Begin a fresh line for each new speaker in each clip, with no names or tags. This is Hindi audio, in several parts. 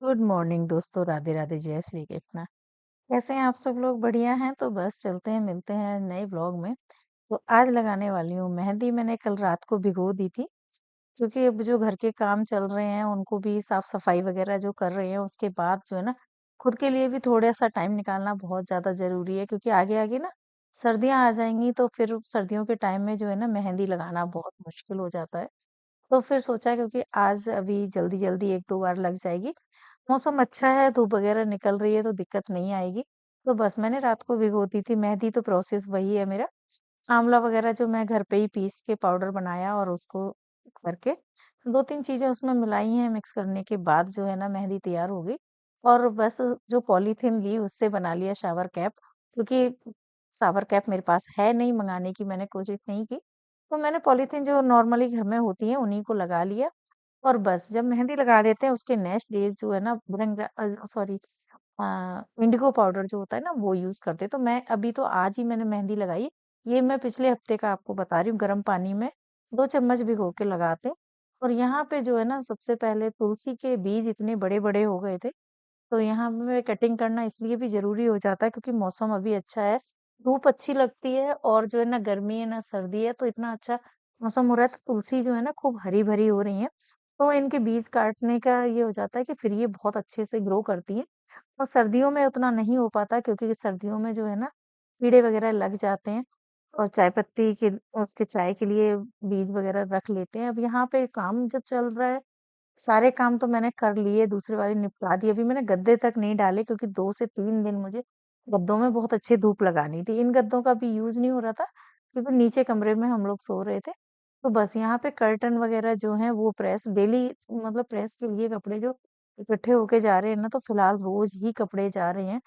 गुड मॉर्निंग दोस्तों, राधे राधे, जय श्री कृष्णा। कैसे हैं आप सब लोग? बढ़िया हैं तो बस चलते हैं, मिलते हैं नए व्लॉग में। तो आज लगाने वाली हूँ मेहंदी। मैंने कल रात को भिगो दी थी क्योंकि अब जो घर के काम चल रहे हैं उनको भी साफ सफाई वगैरह जो कर रहे हैं उसके बाद जो है ना, खुद के लिए भी थोड़ा सा टाइम निकालना बहुत ज्यादा जरूरी है क्योंकि आगे आगे ना सर्दियां आ जाएंगी तो फिर सर्दियों के टाइम में जो है ना मेहंदी लगाना बहुत मुश्किल हो जाता है। तो फिर सोचा क्योंकि आज अभी जल्दी जल्दी एक दो बार लग जाएगी, मौसम अच्छा है, धूप वगैरह निकल रही है तो दिक्कत नहीं आएगी। तो बस मैंने रात को भिगो दी थी मेहंदी। तो प्रोसेस वही है मेरा। आंवला वगैरह जो मैं घर पे ही पीस के पाउडर बनाया और उसको करके दो तीन चीजें उसमें मिलाई हैं, मिक्स करने के बाद जो है ना मेहंदी तैयार हो गई। और बस जो पॉलीथीन ली उससे बना लिया शावर कैप, क्योंकि शावर कैप मेरे पास है नहीं, मंगाने की मैंने कोशिश नहीं की। तो मैंने पॉलीथीन जो नॉर्मली घर में होती है उन्हीं को लगा लिया। और बस जब मेहंदी लगा लेते हैं उसके नेक्स्ट डेज जो है ना सॉरी, इंडिगो पाउडर जो होता है ना वो यूज करते हैं। तो मैं अभी तो आज ही मैंने मेहंदी लगाई। ये मैं पिछले हफ्ते का आपको बता रही हूँ। गर्म पानी में 2 चम्मच भिगो के लगाते हैं। और यहाँ पे जो है ना, सबसे पहले तुलसी के बीज इतने बड़े बड़े हो गए थे, तो यहाँ पे कटिंग करना इसलिए भी जरूरी हो जाता है क्योंकि मौसम अभी अच्छा है, धूप अच्छी लगती है और जो है ना गर्मी है ना सर्दी है, तो इतना अच्छा मौसम हो रहा है तो तुलसी जो है ना खूब हरी भरी हो रही है। तो इनके बीज काटने का ये हो जाता है कि फिर ये बहुत अच्छे से ग्रो करती है। और सर्दियों में उतना नहीं हो पाता क्योंकि सर्दियों में जो है ना कीड़े वगैरह लग जाते हैं। और चाय पत्ती के उसके चाय के लिए बीज वगैरह रख लेते हैं। अब यहाँ पे काम जब चल रहा है, सारे काम तो मैंने कर लिए, दूसरे वाले निपटा दिए। अभी मैंने गद्दे तक नहीं डाले क्योंकि 2 से 3 दिन मुझे गद्दों में बहुत अच्छी धूप लगानी थी। इन गद्दों का भी यूज नहीं हो रहा था क्योंकि नीचे कमरे में हम लोग सो रहे थे। तो बस यहाँ पे कर्टन वगैरह जो है वो प्रेस डेली, मतलब प्रेस के लिए कपड़े जो इकट्ठे होके जा रहे हैं ना, तो फिलहाल रोज ही कपड़े जा रहे हैं।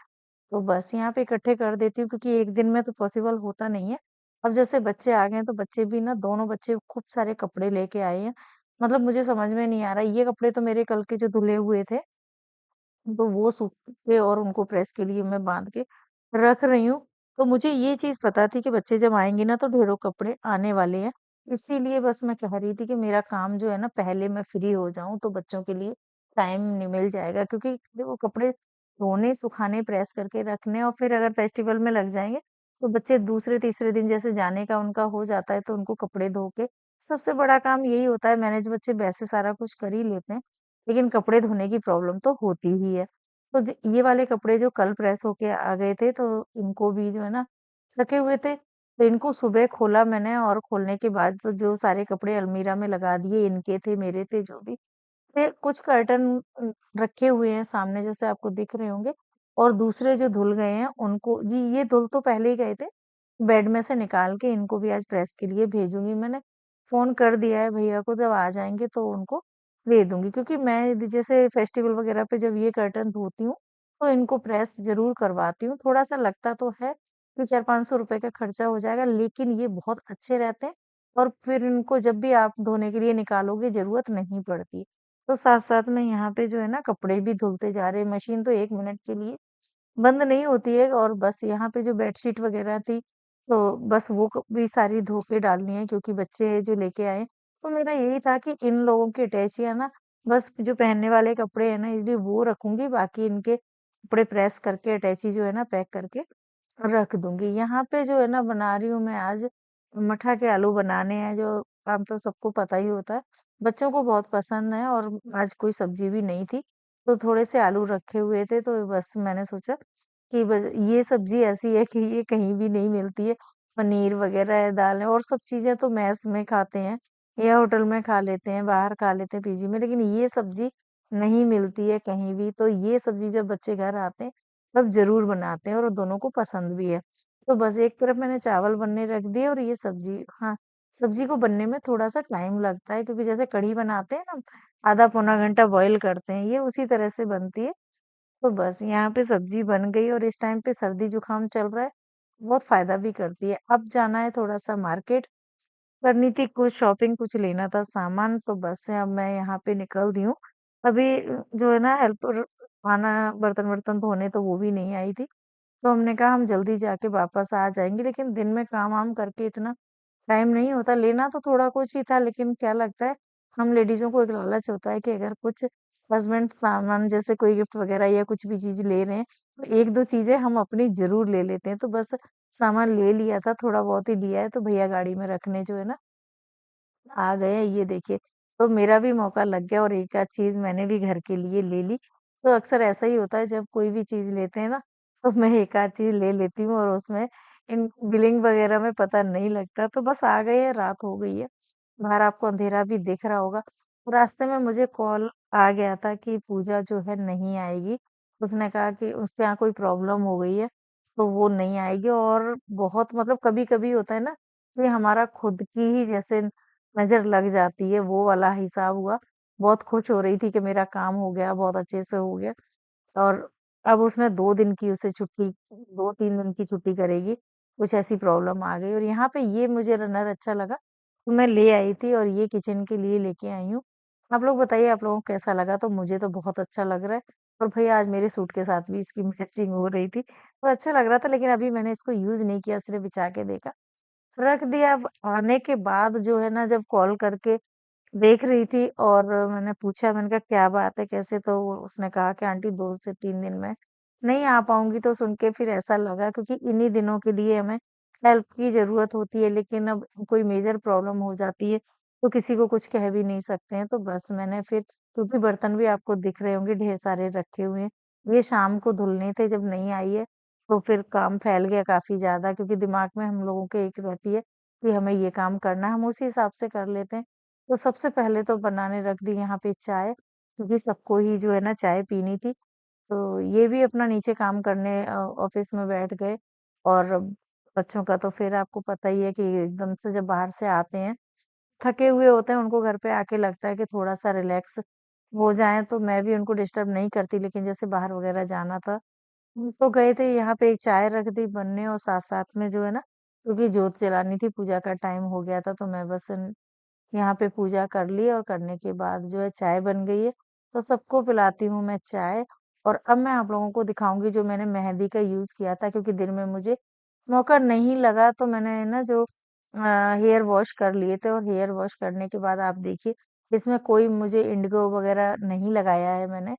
तो बस यहाँ पे इकट्ठे कर देती हूँ क्योंकि एक दिन में तो पॉसिबल होता नहीं है। अब जैसे बच्चे आ गए हैं तो बच्चे भी ना, दोनों बच्चे खूब सारे कपड़े लेके आए हैं। मतलब मुझे समझ में नहीं आ रहा, ये कपड़े तो मेरे कल के जो धुले हुए थे तो वो सूख के और उनको प्रेस के लिए मैं बांध के रख रही हूँ। तो मुझे ये चीज पता थी कि बच्चे जब आएंगे ना तो ढेरों कपड़े आने वाले हैं। इसीलिए बस मैं कह रही थी कि मेरा काम जो है ना, पहले मैं फ्री हो जाऊं तो बच्चों के लिए टाइम नहीं मिल जाएगा। क्योंकि देखो, कपड़े धोने, सुखाने, प्रेस करके रखने और फिर अगर फेस्टिवल में लग जाएंगे तो बच्चे दूसरे तीसरे दिन जैसे जाने का उनका हो जाता है तो उनको कपड़े धो के, सबसे बड़ा काम यही होता है मैनेज। बच्चे वैसे सारा कुछ कर ही लेते हैं लेकिन कपड़े धोने की प्रॉब्लम तो होती ही है। तो ये वाले कपड़े जो कल प्रेस होके आ गए थे तो इनको भी जो है ना रखे हुए थे, तो इनको सुबह खोला मैंने और खोलने के बाद तो जो सारे कपड़े अलमीरा में लगा दिए, इनके थे मेरे थे जो भी थे। कुछ कर्टन रखे हुए हैं सामने जैसे आपको दिख रहे होंगे। और दूसरे जो धुल गए हैं उनको जी, ये धुल तो पहले ही गए थे, बेड में से निकाल के इनको भी आज प्रेस के लिए भेजूंगी। मैंने फोन कर दिया है भैया को, जब आ जाएंगे तो उनको दे दूंगी। क्योंकि मैं जैसे फेस्टिवल वगैरह पे जब ये कर्टन धोती हूँ तो इनको प्रेस जरूर करवाती हूँ। थोड़ा सा लगता तो है कि 400-500 रुपए का खर्चा हो जाएगा, लेकिन ये बहुत अच्छे रहते हैं। और फिर इनको जब भी आप धोने के लिए निकालोगे जरूरत नहीं पड़ती। तो साथ साथ में यहाँ पे जो है ना कपड़े भी धुलते जा रहे हैं। मशीन तो 1 मिनट के लिए बंद नहीं होती है। और बस यहाँ पे जो बेडशीट वगैरह थी तो बस वो भी सारी धो के डालनी है क्योंकि बच्चे जो लेके आए। तो मेरा यही था कि इन लोगों की अटैचियां ना, बस जो पहनने वाले कपड़े हैं ना इसलिए वो रखूंगी, बाकी इनके कपड़े प्रेस करके अटैची जो है ना पैक करके रख दूंगी। यहाँ पे जो है ना बना रही हूँ मैं आज मठा के आलू बनाने हैं, जो काम तो सबको पता ही होता है, बच्चों को बहुत पसंद है। और आज कोई सब्जी भी नहीं थी तो थोड़े से आलू रखे हुए थे, तो बस मैंने सोचा कि ये सब्जी ऐसी है कि ये कहीं भी नहीं मिलती है। पनीर वगैरह है, दाल है और सब चीजें तो मैस में खाते हैं या होटल में खा लेते हैं, बाहर खा लेते हैं पीजी में, लेकिन ये सब्जी नहीं मिलती है कहीं भी। तो ये सब्जी जब बच्चे घर आते हैं तब जरूर बनाते हैं और दोनों को पसंद भी है। तो बस एक तरफ मैंने चावल बनने रख दिए और ये सब्जी, हाँ, सब्जी को बनने में थोड़ा सा टाइम लगता है क्योंकि जैसे कढ़ी बनाते हैं ना, आधा पौना घंटा बॉईल करते हैं, ये उसी तरह से बनती है। तो बस यहाँ पे सब्जी बन गई और इस टाइम पे सर्दी जुकाम चल रहा है, बहुत फायदा भी करती है। अब जाना है थोड़ा सा मार्केट, करनी थी कुछ शॉपिंग, कुछ लेना था सामान। तो बस से अब मैं यहाँ पे निकल दी हूँ। अभी जो है ना हेल्पर आना, बर्तन वर्तन धोने, तो वो भी नहीं आई थी। तो हमने कहा हम जल्दी जाके वापस आ जाएंगे, लेकिन दिन में काम वाम करके इतना टाइम नहीं होता। लेना तो थोड़ा कुछ ही था लेकिन क्या लगता है, हम लेडीज़ों को एक लालच होता है कि अगर कुछ हस्बैंड सामान जैसे कोई गिफ्ट वगैरह या कुछ भी चीज़ ले रहे हैं, तो 1-2 चीज़ें हम अपनी ज़रूर ले लेते हैं। तो बस सामान ले लिया था, थोड़ा बहुत ही लिया है, तो भैया गाड़ी में रखने जो है ना आ गए हैं, ये देखिए। तो मेरा भी मौका लग गया और एक आध चीज़ मैंने भी घर के लिए ले ली। तो अक्सर ऐसा ही होता है जब कोई भी चीज़ लेते हैं ना, तो मैं एक आध चीज़ ले लेती हूँ और उसमें इन बिलिंग वगैरह में पता नहीं लगता। तो बस आ गए हैं, रात हो गई है। बाहर आपको अंधेरा भी दिख रहा होगा। रास्ते में मुझे कॉल आ गया था कि पूजा जो है नहीं आएगी। उसने कहा कि उसके यहाँ कोई प्रॉब्लम हो गई है, तो वो नहीं आएगी और बहुत मतलब कभी-कभी होता है ना कि हमारा खुद की ही जैसे नज़र लग जाती है, वो वाला हिसाब हुआ। बहुत खुश हो रही थी कि मेरा काम हो गया, बहुत अच्छे से हो गया और अब उसने 2 दिन की उसे छुट्टी 2-3 दिन की छुट्टी करेगी, कुछ ऐसी प्रॉब्लम आ गई और यहाँ पे ये मुझे रनर अच्छा लगा, तो मैं ले आई थी और ये किचन के लिए लेके आई हूँ। आप लोग बताइए आप लोगों को कैसा लगा? तो मुझे तो बहुत अच्छा लग रहा है और भैया आज मेरे सूट के साथ भी इसकी मैचिंग हो रही थी, तो अच्छा लग रहा था लेकिन अभी मैंने इसको यूज़ नहीं किया, सिर्फ़ बिछा के देखा। रख दिया, अब आने के बाद जो है ना जब कॉल करके देख रही थी और मैंने पूछा, मैंने कहा क्या बात है कैसे? तो उसने कहा कि आंटी 2 से 3 दिन में नहीं आ पाऊंगी। तो सुन के फिर ऐसा लगा क्योंकि इन्हीं दिनों के लिए हमें हेल्प की जरूरत होती है, लेकिन अब कोई मेजर प्रॉब्लम हो जाती है तो किसी को कुछ कह भी नहीं सकते हैं। तो बस मैंने फिर, क्योंकि बर्तन भी आपको दिख रहे होंगे ढेर सारे रखे हुए हैं, ये शाम को धुलने थे, जब नहीं आई है तो फिर काम फैल गया काफी ज्यादा, क्योंकि दिमाग में हम लोगों के एक रहती है कि हमें ये काम करना है, हम उसी हिसाब से कर लेते हैं। तो सबसे पहले तो बनाने रख दी यहाँ पे चाय, क्योंकि सबको ही जो है ना चाय पीनी थी। तो ये भी अपना नीचे काम करने ऑफिस में बैठ गए और बच्चों का तो फिर आपको पता ही है कि एकदम से जब बाहर से आते हैं थके हुए होते हैं, उनको घर पे आके लगता है कि थोड़ा सा रिलैक्स हो जाएं, तो मैं भी उनको डिस्टर्ब नहीं करती, लेकिन जैसे बाहर वगैरह जाना था तो गए थे। यहाँ पे एक चाय रख दी बनने और साथ साथ में जो है ना, क्योंकि जोत जलानी थी, पूजा का टाइम हो गया था, तो मैं बस यहाँ पे पूजा कर ली और करने के बाद जो है चाय बन गई है, तो सबको पिलाती हूँ मैं चाय। और अब मैं आप लोगों को दिखाऊंगी जो मैंने मेहंदी का यूज किया था, क्योंकि दिन में मुझे मौका नहीं लगा, तो मैंने ना जो हेयर वॉश कर लिए थे और हेयर वॉश करने के बाद आप देखिए इसमें कोई मुझे इंडिगो वगैरह नहीं लगाया है मैंने,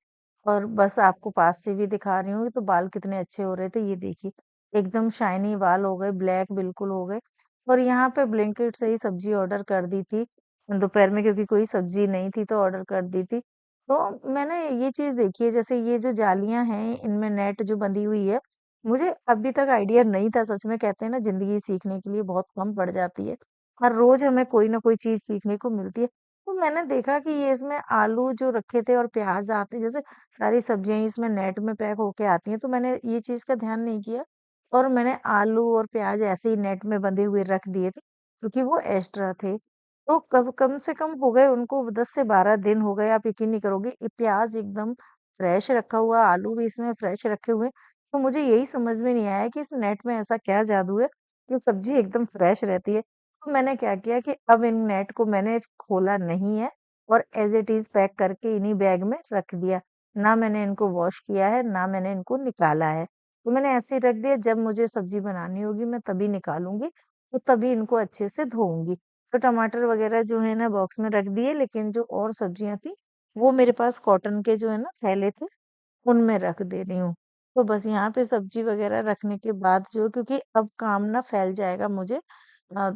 और बस आपको पास से भी दिखा रही हूँ तो बाल कितने अच्छे हो रहे थे, ये देखिए एकदम शाइनी बाल हो गए, ब्लैक बिल्कुल हो गए। और यहाँ पे ब्लिंकिट से ही सब्जी ऑर्डर कर दी थी दोपहर में, क्योंकि कोई सब्जी नहीं थी तो ऑर्डर कर दी थी। तो मैंने ये चीज देखी है, जैसे ये जो जालियां हैं इनमें नेट जो बंधी हुई है, मुझे अभी तक आइडिया नहीं था। सच में कहते हैं ना, जिंदगी सीखने के लिए बहुत कम पड़ जाती है, हर रोज हमें कोई ना कोई चीज सीखने को मिलती है। तो मैंने देखा कि ये इसमें आलू जो रखे थे और प्याज आते, जैसे सारी सब्जियां ही इसमें नेट में पैक होके आती हैं, तो मैंने ये चीज का ध्यान नहीं किया और मैंने आलू और प्याज ऐसे ही नेट में बंधे हुए रख दिए थे, क्योंकि वो एक्स्ट्रा थे। तो कब कम से कम हो गए उनको 10 से 12 दिन हो गए, आप यकीन नहीं करोगे, ये प्याज एकदम फ्रेश रखा हुआ, आलू भी इसमें फ्रेश रखे हुए। तो मुझे यही समझ में नहीं आया कि इस नेट में ऐसा क्या जादू है कि सब्जी एकदम फ्रेश रहती है। तो मैंने क्या किया कि अब इन नेट को मैंने खोला नहीं है और एज इट इज पैक करके इन्हीं बैग में रख दिया। ना मैंने इनको वॉश किया है, ना मैंने इनको निकाला है। तो मैंने ऐसे ही रख दिया, जब मुझे सब्जी बनानी होगी मैं तभी निकालूंगी, तो तभी इनको अच्छे से धोऊंगी। तो टमाटर वगैरह जो है ना बॉक्स में रख दिए, लेकिन जो और सब्जियां थी वो मेरे पास कॉटन के जो है ना थैले थे, उनमें रख दे रही हूँ। तो बस यहाँ पे सब्जी वगैरह रखने के बाद जो, क्योंकि अब काम ना फैल जाएगा मुझे अ,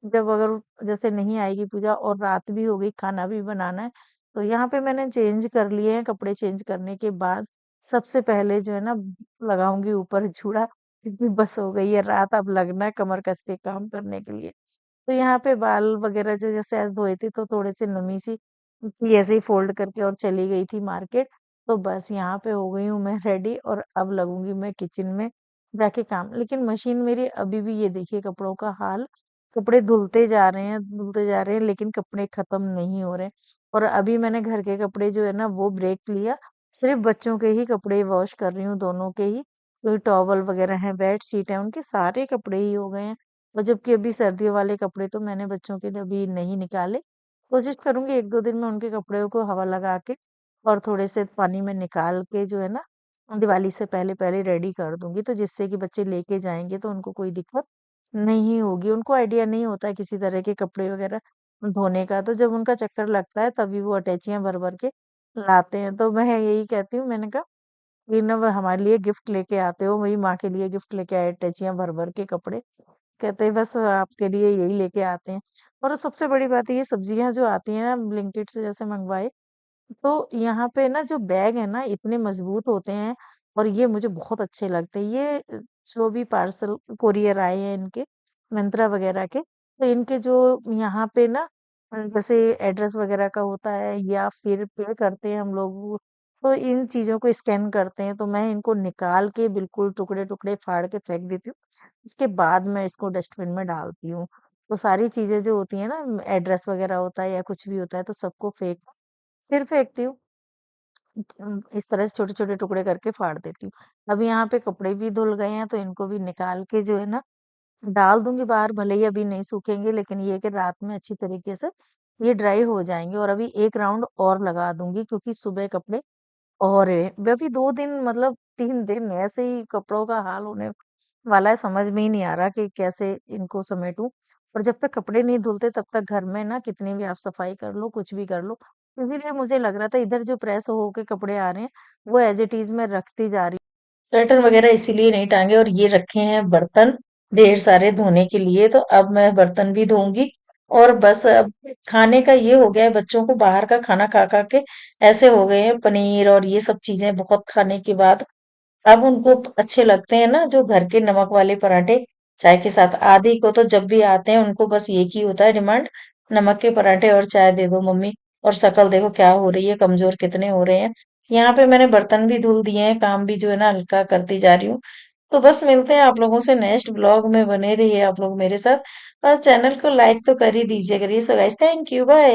जब अगर जैसे नहीं आएगी पूजा और रात भी हो गई, खाना भी बनाना है, तो यहाँ पे मैंने चेंज कर लिए हैं कपड़े। चेंज करने के बाद सबसे पहले जो है ना लगाऊंगी ऊपर जूड़ा, क्योंकि बस हो गई है रात, अब लगना है कमर कस के काम करने के लिए। तो यहाँ पे बाल वगैरह जो जैसे आज धोए थे तो थोड़े से नमी सी थी, ऐसे ही फोल्ड करके और चली गई थी मार्केट। तो बस यहाँ पे हो गई हूँ मैं रेडी और अब लगूंगी मैं किचन में जाके काम। लेकिन मशीन मेरी अभी भी, ये देखिए कपड़ों का हाल, कपड़े धुलते जा रहे हैं धुलते जा रहे हैं, लेकिन कपड़े खत्म नहीं हो रहे। और अभी मैंने घर के कपड़े जो है ना वो ब्रेक लिया, सिर्फ बच्चों के ही कपड़े वॉश कर रही हूँ, दोनों के ही। कोई टॉवल वगैरह है, बेड शीट है, उनके सारे कपड़े ही हो गए हैं। और जबकि अभी सर्दियों वाले कपड़े तो मैंने बच्चों के लिए अभी नहीं निकाले। कोशिश करूंगी 1-2 दिन में उनके कपड़े को हवा लगा के और थोड़े से पानी में निकाल के जो है ना दिवाली से पहले पहले रेडी कर दूंगी, तो जिससे कि बच्चे लेके जाएंगे तो उनको कोई दिक्कत नहीं होगी। उनको आइडिया नहीं होता है किसी तरह के कपड़े वगैरह धोने का, तो जब उनका चक्कर लगता है तभी वो अटैचियाँ भर-भर के लाते हैं। तो मैं यही कहती हूँ, मैंने कहा ये ना वो हमारे लिए गिफ्ट लेके आते हो, वही माँ के लिए गिफ्ट लेके आए अटैचियाँ भर-भर के कपड़े। कहते हैं बस आपके लिए यही लेके आते हैं। और सबसे बड़ी बात है ये सब्जियाँ जो आती हैं ना ब्लिंकिट से जैसे मंगवाए, तो यहाँ पे ना जो बैग है ना इतने मजबूत होते हैं और ये मुझे बहुत अच्छे लगते हैं। ये जो भी पार्सल कोरियर आए हैं इनके मिंत्रा वगैरह के, तो इनके जो यहाँ पे ना जैसे एड्रेस वगैरह का होता है या फिर पे करते हैं हम लोग, तो इन चीजों को स्कैन करते हैं, तो मैं इनको निकाल के बिल्कुल टुकड़े टुकड़े फाड़ के फेंक देती हूँ। उसके बाद मैं इसको डस्टबिन में डालती हूँ। तो सारी चीजें जो होती है ना, एड्रेस वगैरह होता है या कुछ भी होता है, तो सबको फिर फेंकती हूँ। इस तरह से छोटे-छोटे टुकड़े करके फाड़ देती हूँ। अब यहाँ पे कपड़े भी धुल गए हैं, तो इनको भी निकाल के जो है ना, डाल दूँगी बाहर, भले ही अभी नहीं सूखेंगे, लेकिन ये है कि रात में अच्छी तरीके से ये ड्राई हो जाएँगे। और अभी 1 राउंड और लगा दूँगी, क्योंकि सुबह कपड़े और अभी 2 दिन मतलब 3 दिन ऐसे ही कपड़ों का हाल होने वाला है, समझ में ही नहीं आ रहा कि कैसे इनको समेटूँ। और जब तक कपड़े नहीं धुलते तब तक घर में ना कितनी भी आप सफाई कर लो, कुछ भी कर लो। इसीलिए मुझे लग रहा था इधर जो प्रेस होके कपड़े आ रहे हैं, वो एज़ इट इज़ मैं रखती जा रही हूँ। स्वेटर वगैरह इसीलिए नहीं टाँगे, और ये रखे हैं बर्तन ढेर सारे धोने के लिए, तो अब मैं बर्तन भी धोऊँगी। और बस अब खाने का ये हो गया है, बच्चों को बाहर का खाना खा-खा के ऐसे हो गए हैं, पनीर और ये सब चीज़ें बहुत खाने के बाद अब उनको अच्छे लगते हैं ना जो घर के नमक वाले पराठे चाय के साथ। आदि को तो जब भी आते हैं उनको बस एक ही होता है डिमांड, नमक के पराठे और चाय दे दो मम्मी। और शक्ल देखो क्या हो रही है, कमजोर कितने हो रहे हैं। यहाँ पे मैंने बर्तन भी धुल दिए हैं, काम भी जो है ना हल्का करती जा रही हूँ। तो बस मिलते हैं आप लोगों से नेक्स्ट ब्लॉग में, बने रहिए आप लोग मेरे साथ और चैनल को लाइक तो कर ही दीजिए करिए। So guys, thank you, bye.